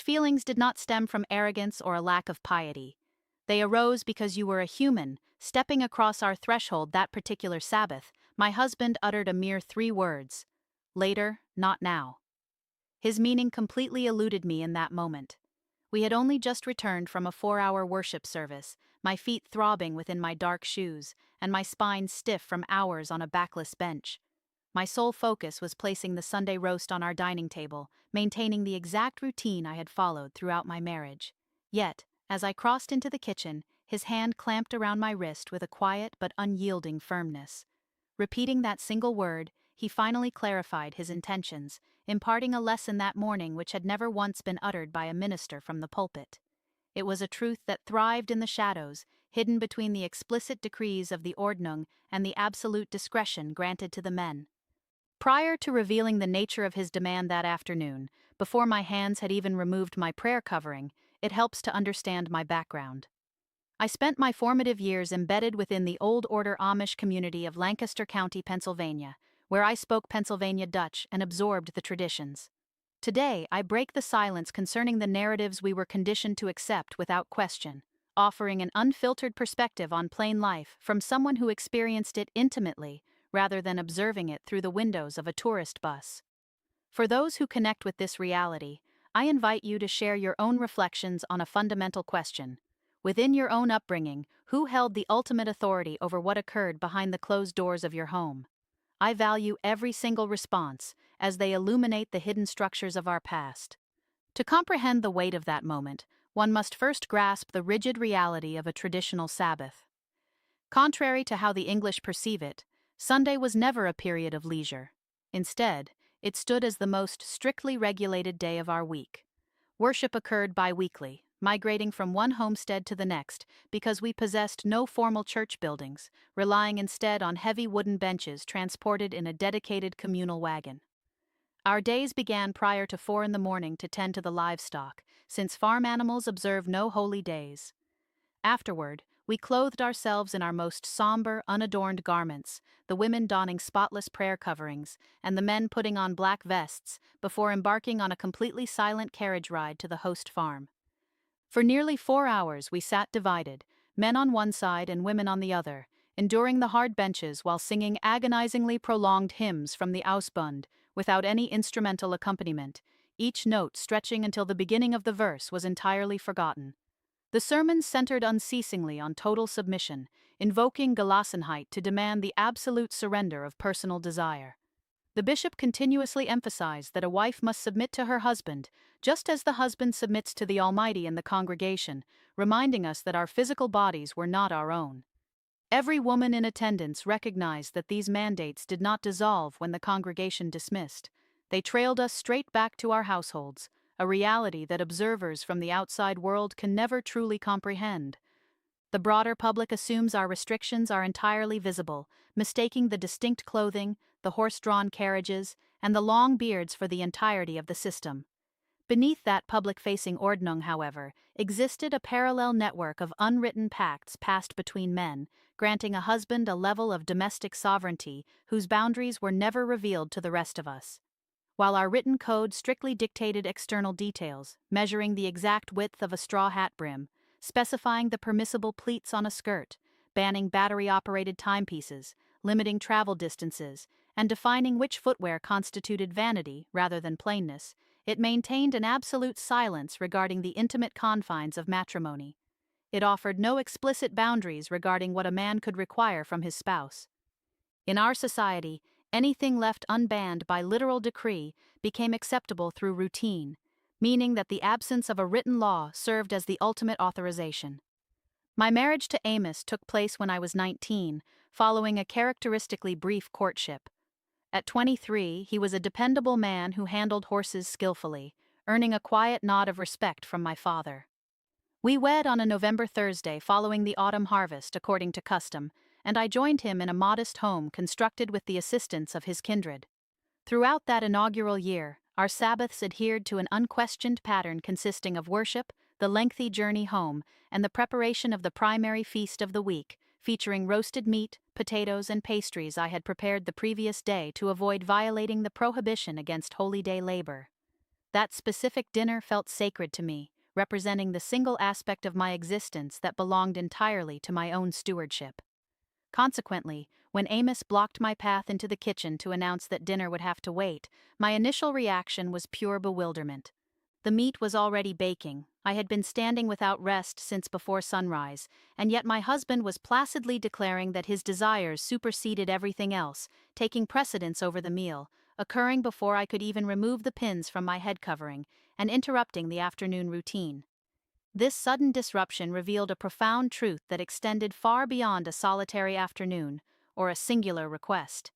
feelings did not stem from arrogance or a lack of piety. They arose because you were a human, stepping across our threshold that particular Sabbath. My husband uttered a mere 3 words. Later, not now. His meaning completely eluded me in that moment. We had only just returned from a 4-hour worship service, my feet throbbing within my dark shoes, and my spine stiff from hours on a backless bench. My sole focus was placing the Sunday roast on our dining table, maintaining the exact routine I had followed throughout my marriage. Yet, as I crossed into the kitchen, his hand clamped around my wrist with a quiet but unyielding firmness. Repeating that single word, he finally clarified his intentions, imparting a lesson that morning which had never once been uttered by a minister from the pulpit. It was a truth that thrived in the shadows, hidden between the explicit decrees of the Ordnung and the absolute discretion granted to the men. Prior to revealing the nature of his demand that afternoon, before my hands had even removed my prayer covering, it helps to understand my background. I spent my formative years embedded within the Old Order Amish community of Lancaster County, Pennsylvania, where I spoke Pennsylvania Dutch and absorbed the traditions. Today, I break the silence concerning the narratives we were conditioned to accept without question, offering an unfiltered perspective on plain life from someone who experienced it intimately, rather than observing it through the windows of a tourist bus. For those who connect with this reality, I invite you to share your own reflections on a fundamental question. Within your own upbringing, who held the ultimate authority over what occurred behind the closed doors of your home? I value every single response, as they illuminate the hidden structures of our past. To comprehend the weight of that moment, one must first grasp the rigid reality of a traditional Sabbath. Contrary to how the English perceive it, Sunday was never a period of leisure. Instead, it stood as the most strictly regulated day of our week. Worship occurred bi-weekly, migrating from one homestead to the next because we possessed no formal church buildings, relying instead on heavy wooden benches transported in a dedicated communal wagon. Our days began prior to 4 a.m. to tend to the livestock, since farm animals observe no holy days. Afterward, we clothed ourselves in our most somber, unadorned garments, the women donning spotless prayer coverings, and the men putting on black vests, before embarking on a completely silent carriage ride to the host farm. For nearly 4 hours we sat divided, men on one side and women on the other, enduring the hard benches while singing agonizingly prolonged hymns from the Ausbund, without any instrumental accompaniment, each note stretching until the beginning of the verse was entirely forgotten. The sermons centered unceasingly on total submission, invoking Gelassenheit to demand the absolute surrender of personal desire. The bishop continuously emphasized that a wife must submit to her husband, just as the husband submits to the Almighty in the congregation, reminding us that our physical bodies were not our own. Every woman in attendance recognized that these mandates did not dissolve when the congregation dismissed. They trailed us straight back to our households, a reality that observers from the outside world can never truly comprehend. The broader public assumes our restrictions are entirely visible, mistaking the distinct clothing, the horse-drawn carriages, and the long beards for the entirety of the system. Beneath that public-facing Ordnung, however, existed a parallel network of unwritten pacts passed between men, granting a husband a level of domestic sovereignty whose boundaries were never revealed to the rest of us. While our written code strictly dictated external details, measuring the exact width of a straw hat brim, specifying the permissible pleats on a skirt, banning battery-operated timepieces, limiting travel distances, and defining which footwear constituted vanity rather than plainness, it maintained an absolute silence regarding the intimate confines of matrimony. It offered no explicit boundaries regarding what a man could require from his spouse. In our society, anything left unbanned by literal decree became acceptable through routine, meaning that the absence of a written law served as the ultimate authorization. My marriage to Amos took place when I was 19, following a characteristically brief courtship. At 23, he was a dependable man who handled horses skillfully, earning a quiet nod of respect from my father. We wed on a November Thursday following the autumn harvest according to custom, and I joined him in a modest home constructed with the assistance of his kindred. Throughout that inaugural year, our Sabbaths adhered to an unquestioned pattern consisting of worship, the lengthy journey home, and the preparation of the primary feast of the week, featuring roasted meat, potatoes, and pastries I had prepared the previous day to avoid violating the prohibition against holy day labor. That specific dinner felt sacred to me, representing the single aspect of my existence that belonged entirely to my own stewardship. Consequently, when Amos blocked my path into the kitchen to announce that dinner would have to wait, my initial reaction was pure bewilderment. The meat was already baking. I had been standing without rest since before sunrise, and yet my husband was placidly declaring that his desires superseded everything else, taking precedence over the meal, occurring before I could even remove the pins from my head covering, and interrupting the afternoon routine. This sudden disruption revealed a profound truth that extended far beyond a solitary afternoon, or a singular request.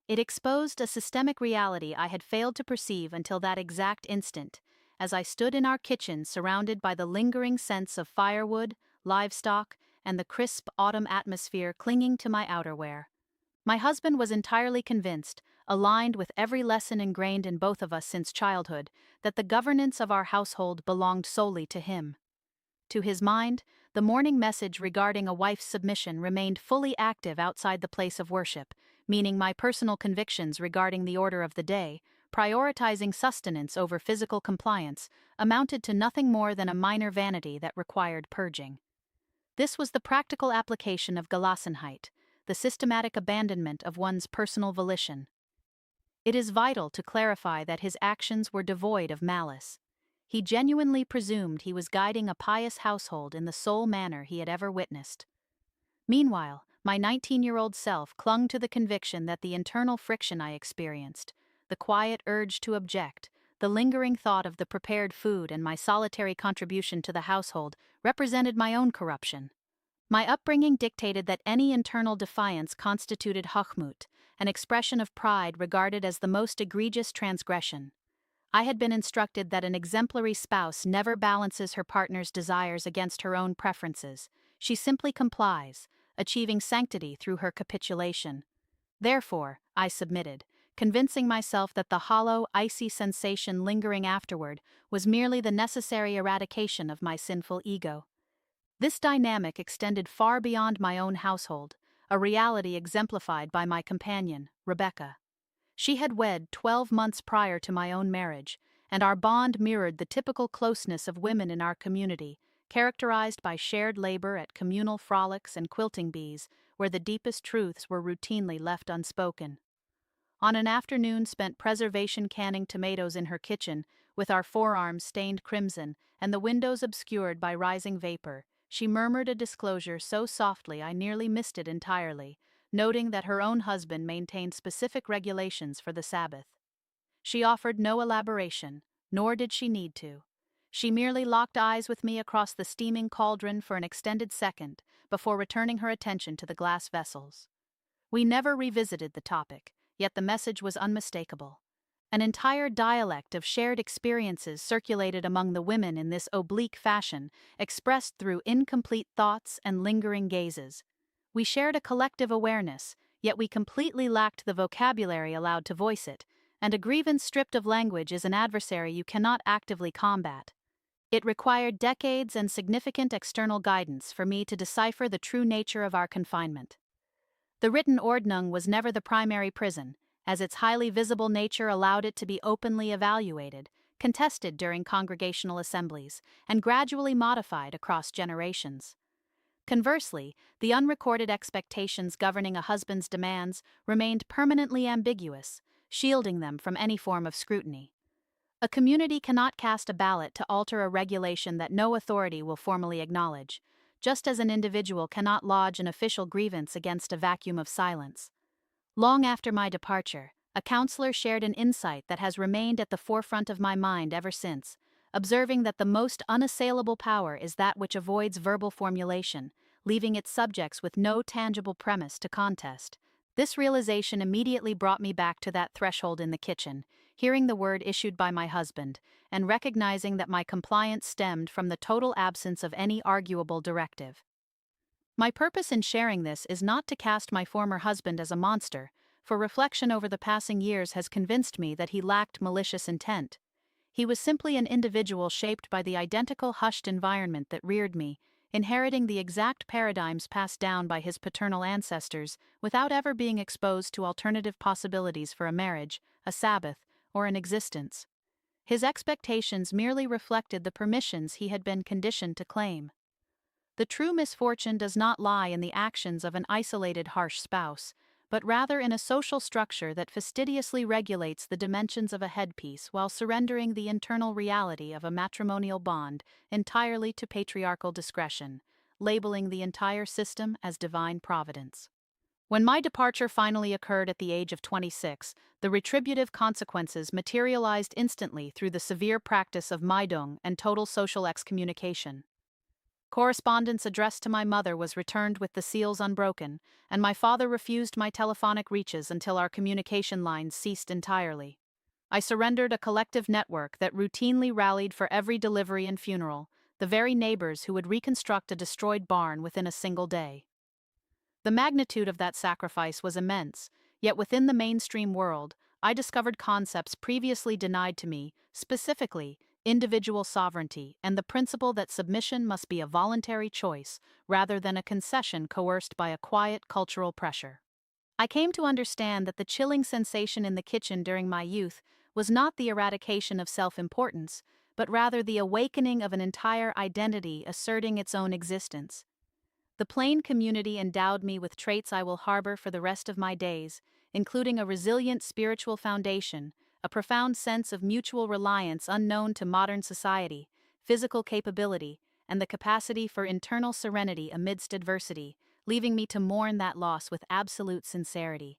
It exposed a systemic reality I had failed to perceive until that exact instant, as I stood in our kitchen surrounded by the lingering sense of firewood, livestock, and the crisp autumn atmosphere clinging to my outerwear. My husband was entirely convinced, aligned with every lesson ingrained in both of us since childhood, that the governance of our household belonged solely to him. To his mind, the morning message regarding a wife's submission remained fully active outside the place of worship, meaning my personal convictions regarding the order of the day, prioritizing sustenance over physical compliance, amounted to nothing more than a minor vanity that required purging. This was the practical application of Gelassenheit, the systematic abandonment of one's personal volition. It is vital to clarify that his actions were devoid of malice. He genuinely presumed he was guiding a pious household in the sole manner he had ever witnessed. Meanwhile, my 19-year-old self clung to the conviction that the internal friction I experienced, the quiet urge to object, the lingering thought of the prepared food and my solitary contribution to the household represented my own corruption. My upbringing dictated that any internal defiance constituted hochmut, an expression of pride regarded as the most egregious transgression. I had been instructed that an exemplary spouse never balances her partner's desires against her own preferences. She simply complies, achieving sanctity through her capitulation. Therefore, I submitted, convincing myself that the hollow, icy sensation lingering afterward was merely the necessary eradication of my sinful ego. This dynamic extended far beyond my own household, a reality exemplified by my companion, Rebecca. She had wed 12 months prior to my own marriage, and our bond mirrored the typical closeness of women in our community, characterized by shared labor at communal frolics and quilting bees, where the deepest truths were routinely left unspoken. On an afternoon spent preservation canning tomatoes in her kitchen, with our forearms stained crimson and the windows obscured by rising vapor, she murmured a disclosure so softly I nearly missed it entirely, noting that her own husband maintained specific regulations for the Sabbath. She offered no elaboration, nor did she need to. She merely locked eyes with me across the steaming cauldron for an extended second before returning her attention to the glass vessels. We never revisited the topic, yet the message was unmistakable. An entire dialect of shared experiences circulated among the women in this oblique fashion, expressed through incomplete thoughts and lingering gazes. We shared a collective awareness, yet we completely lacked the vocabulary allowed to voice it, and a grievance stripped of language is an adversary you cannot actively combat. It required decades and significant external guidance for me to decipher the true nature of our confinement. The written Ordnung was never the primary prison, as its highly visible nature allowed it to be openly evaluated, contested during congregational assemblies, and gradually modified across generations. Conversely, the unrecorded expectations governing a husband's demands remained permanently ambiguous, shielding them from any form of scrutiny. A community cannot cast a ballot to alter a regulation that no authority will formally acknowledge, just as an individual cannot lodge an official grievance against a vacuum of silence. Long after my departure, a counselor shared an insight that has remained at the forefront of my mind ever since, observing that the most unassailable power is that which avoids verbal formulation, leaving its subjects with no tangible premise to contest. This realization immediately brought me back to that threshold in the kitchen, hearing the word issued by my husband, and recognizing that my compliance stemmed from the total absence of any arguable directive. My purpose in sharing this is not to cast my former husband as a monster, for reflection over the passing years has convinced me that he lacked malicious intent. He was simply an individual shaped by the identical hushed environment that reared me, inheriting the exact paradigms passed down by his paternal ancestors without ever being exposed to alternative possibilities for a marriage, a Sabbath, or an existence. His expectations merely reflected the permissions he had been conditioned to claim. The true misfortune does not lie in the actions of an isolated harsh spouse, but rather in a social structure that fastidiously regulates the dimensions of a headpiece while surrendering the internal reality of a matrimonial bond entirely to patriarchal discretion, labeling the entire system as divine providence. When my departure finally occurred at the age of 26, the retributive consequences materialized instantly through the severe practice of Meidung and total social excommunication. Correspondence addressed to my mother was returned with the seals unbroken, and my father refused my telephonic reaches until our communication lines ceased entirely. I surrendered a collective network that routinely rallied for every delivery and funeral, the very neighbors who would reconstruct a destroyed barn within a single day. The magnitude of that sacrifice was immense, yet within the mainstream world, I discovered concepts previously denied to me, specifically, individual sovereignty and the principle that submission must be a voluntary choice rather than a concession coerced by a quiet cultural pressure. I came to understand that the chilling sensation in the kitchen during my youth was not the eradication of self-importance, but rather the awakening of an entire identity asserting its own existence. The plain community endowed me with traits I will harbor for the rest of my days, including a resilient spiritual foundation, a profound sense of mutual reliance unknown to modern society, physical capability, and the capacity for internal serenity amidst adversity, leaving me to mourn that loss with absolute sincerity.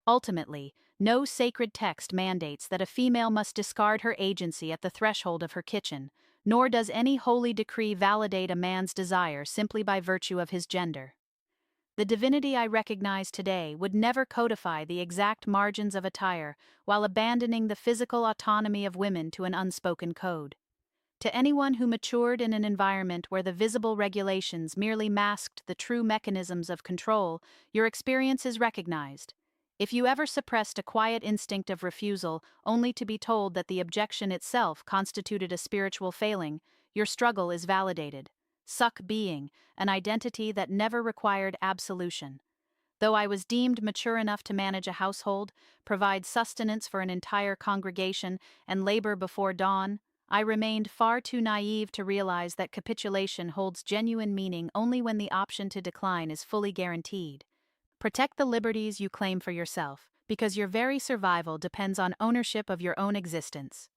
Ultimately, no sacred text mandates that a female must discard her agency at the threshold of her kitchen, nor does any holy decree validate a man's desire simply by virtue of his gender. The divinity I recognize today would never codify the exact margins of attire while abandoning the physical autonomy of women to an unspoken code. To anyone who matured in an environment where the visible regulations merely masked the true mechanisms of control, your experience is recognized. If you ever suppressed a quiet instinct of refusal only to be told that the objection itself constituted a spiritual failing, your struggle is validated. Suck being, an identity that never required absolution. Though I was deemed mature enough to manage a household, provide sustenance for an entire congregation, and labor before dawn, I remained far too naive to realize that capitulation holds genuine meaning only when the option to decline is fully guaranteed. Protect the liberties you claim for yourself, because your very survival depends on ownership of your own existence.